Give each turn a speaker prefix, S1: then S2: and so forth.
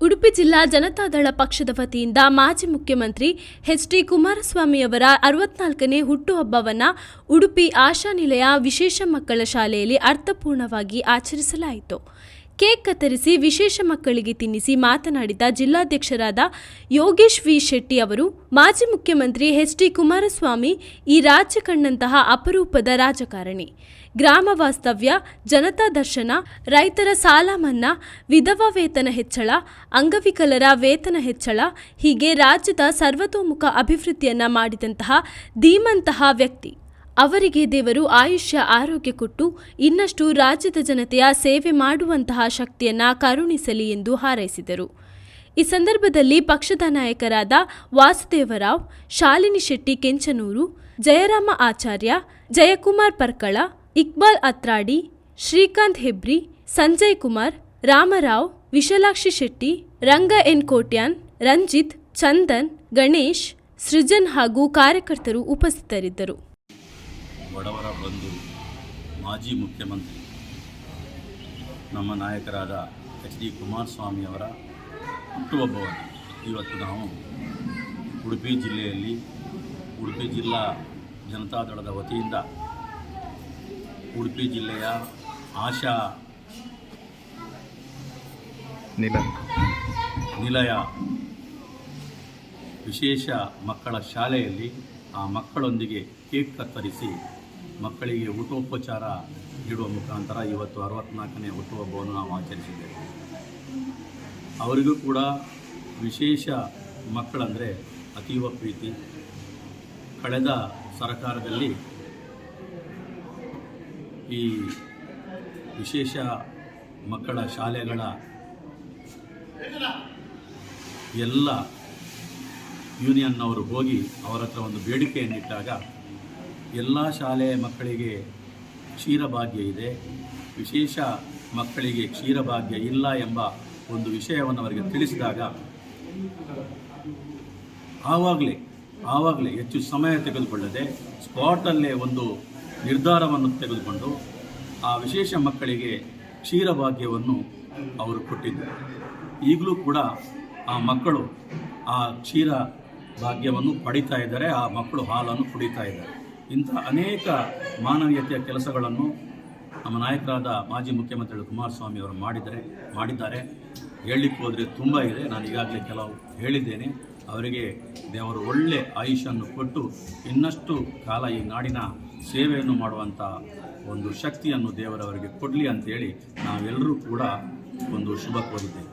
S1: ಉಡುಪಿ ಜಿಲ್ಲಾ ಜನತಾದಳ ಪಕ್ಷದ ವತಿಯಿಂದ ಮಾಜಿ ಮುಖ್ಯಮಂತ್ರಿ ಎಚ್.ಡಿ. ಕುಮಾರಸ್ವಾಮಿಯವರ 64ನೇ ಹುಟ್ಟುಹಬ್ಬವನ್ನು ಉಡುಪಿ ಆಶಾನಿಲಯ ವಿಶೇಷ ಮಕ್ಕಳ ಶಾಲೆಯಲ್ಲಿ ಅರ್ಥಪೂರ್ಣವಾಗಿ ಆಚರಿಸಲಾಯಿತು. ಕೇಕ್ ಕತ್ತರಿಸಿ ವಿಶೇಷ ಮಕ್ಕಳಿಗೆ ತಿನ್ನಿಸಿ ಮಾತನಾಡಿದ ಜಿಲ್ಲಾಧ್ಯಕ್ಷರಾದ ಯೋಗೇಶ್ ವಿ ಶೆಟ್ಟಿ ಅವರು, ಮಾಜಿ ಮುಖ್ಯಮಂತ್ರಿ ಎಚ್.ಡಿ. ಕುಮಾರಸ್ವಾಮಿ ಈ ರಾಜ್ಯ ಕಂಡಂತಹ ಅಪರೂಪದ ರಾಜಕಾರಣಿ. ಗ್ರಾಮ ವಾಸ್ತವ್ಯ, ಜನತಾ ದರ್ಶನ, ರೈತರ ಸಾಲ ಮನ್ನಾ, ವಿಧವಾ ವೇತನ ಹೆಚ್ಚಳ, ಅಂಗವಿಕಲರ ವೇತನ ಹೆಚ್ಚಳ, ಹೀಗೆ ರಾಜ್ಯದ ಸರ್ವತೋಮುಖ ಅಭಿವೃದ್ಧಿಯನ್ನ ಮಾಡಿದಂತಹ ಧೀಮಂತಹ ವ್ಯಕ್ತಿ. ಅವರಿಗೆ ದೇವರು ಆಯುಷ್ಯ ಆರೋಗ್ಯ ಕೊಟ್ಟು ಇನ್ನಷ್ಟು ರಾಜ್ಯದ ಜನತೆಯ ಸೇವೆ ಮಾಡುವಂತಹ ಶಕ್ತಿಯನ್ನ ಕರುಣಿಸಲಿ ಎಂದು ಹಾರೈಸಿದರು. ಈ ಸಂದರ್ಭದಲ್ಲಿ ಪಕ್ಷದ ನಾಯಕರಾದ ವಾಸುದೇವರಾವ್, ಶಾಲಿನಿ ಶೆಟ್ಟಿ ಕೆಂಚನೂರು, ಜಯರಾಮ ಆಚಾರ್ಯ, ಜಯಕುಮಾರ್ ಪರ್ಕಳ, ಇಕ್ಬಾಲ್ ಅತ್ರಾಡಿ, ಶ್ರೀಕಾಂತ್ ಹೆಬ್ರಿ, ಸಂಜಯ್ ಕುಮಾರ್, ರಾಮರಾವ್, ವಿಶಾಲಾಕ್ಷಿ ಶೆಟ್ಟಿ, ರಂಗ ಎನ್ ಕೋಟ್ಯಾನ್, ರಂಜಿತ್, ಚಂದನ್, ಗಣೇಶ್, ಸೃಜನ್ ಹಾಗೂ ಕಾರ್ಯಕರ್ತರು ಉಪಸ್ಥಿತರಿದ್ದರು.
S2: ಬಡವರ ಬಂಧು, ಮಾಜಿ ಮುಖ್ಯಮಂತ್ರಿ ನಮ್ಮ ನಾಯಕರಾದ ಎಚ್.ಡಿ. ಕುಮಾರಸ್ವಾಮಿಯವರ ಹುಟ್ಟುಹಬ್ಬವನ್ನು ಇವತ್ತು ನಾವು ಉಡುಪಿ ಜಿಲ್ಲೆಯಲ್ಲಿ ಉಡುಪಿ ಜಿಲ್ಲಾ ಜನತಾದಳದ ವತಿಯಿಂದ ಉಡುಪಿ ಜಿಲ್ಲೆಯ ಆಶಾ ನಿಲಯ ವಿಶೇಷ ಮಕ್ಕಳ ಶಾಲೆಯಲ್ಲಿ ಆ ಮಕ್ಕಳೊಂದಿಗೆ ಕೇಕ್ ಕತ್ತರಿಸಿ ಮಕ್ಕಳಿಗೆ ಊಟೋಪಚಾರ ನೀಡುವ ಮುಖಾಂತರ ಇವತ್ತು 64ನೇ ಹುಟ್ಟುಹಬ್ಬವನ್ನು ನಾವು ಆಚರಿಸಿದ್ದೇವೆ. ಅವರಿಗೂ ಕೂಡ ವಿಶೇಷ ಮಕ್ಕಳಂದರೆ ಅತೀವ ಪ್ರೀತಿ. ಕಳೆದ ಸರ್ಕಾರದಲ್ಲಿ ಈ ವಿಶೇಷ ಮಕ್ಕಳ ಶಾಲೆಗಳ ಎಲ್ಲ ಯೂನಿಯನ್ನವರು ಹೋಗಿ ಅವರ ಹತ್ರ ಒಂದು ಬೇಡಿಕೆಯನ್ನಿಟ್ಟಾಗ ಎಲ್ಲ ಶಾಲೆಯ ಮಕ್ಕಳಿಗೆ ಕ್ಷೀರಭಾಗ್ಯ ಇದೆ, ವಿಶೇಷ ಮಕ್ಕಳಿಗೆ ಕ್ಷೀರಭಾಗ್ಯ ಇಲ್ಲ ಎಂಬ ಒಂದು ವಿಷಯವನ್ನು ಅವರಿಗೆ ತಿಳಿಸಿದಾಗ ಆವಾಗಲೇ ಹೆಚ್ಚು ಸಮಯ ತೆಗೆದುಕೊಳ್ಳದೆ ಸ್ಪಾಟಲ್ಲೇ ಒಂದು ನಿರ್ಧಾರವನ್ನು ತೆಗೆದುಕೊಂಡು ಆ ವಿಶೇಷ ಮಕ್ಕಳಿಗೆ ಕ್ಷೀರಭಾಗ್ಯವನ್ನು ಅವರು ಕೊಟ್ಟಿದ್ದರು. ಈಗಲೂ ಕೂಡ ಆ ಮಕ್ಕಳು ಆ ಕ್ಷೀರ ಭಾಗ್ಯವನ್ನು ಪಡಿತಾ ಇದ್ದಾರೆ, ಆ ಮಕ್ಕಳು ಹಾಲನ್ನು ಕುಡಿತಾ ಇದ್ದಾರೆ. ಇಂಥ ಅನೇಕ ಮಾನವೀಯತೆಯ ಕೆಲಸಗಳನ್ನು ನಮ್ಮ ನಾಯಕರಾದ ಮಾಜಿ ಮುಖ್ಯಮಂತ್ರಿಗಳು ಕುಮಾರಸ್ವಾಮಿ ಅವರು ಮಾಡಿದ್ದಾರೆ. ಹೇಳಲಿಕ್ಕೆ ಹೋದರೆ ತುಂಬ ಇದೆ, ನಾನು ಈಗಾಗಲೇ ಕೆಲವು ಹೇಳಿದ್ದೇನೆ. ಅವರಿಗೆ ದೇವರು ಒಳ್ಳೆ ಆಯುಷ್ಯನ್ನು ಕೊಟ್ಟು ಇನ್ನಷ್ಟು ಕಾಲ ಈ ನಾಡಿನ ಸೇವೆಯನ್ನು ಮಾಡುವಂಥ ಒಂದು ಶಕ್ತಿಯನ್ನು ದೇವರವರಿಗೆ ಕೊಡಲಿ ಅಂತೇಳಿ ನಾವೆಲ್ಲರೂ ಕೂಡ ಒಂದು ಶುಭ ಕೋರಿದ್ದೇವೆ.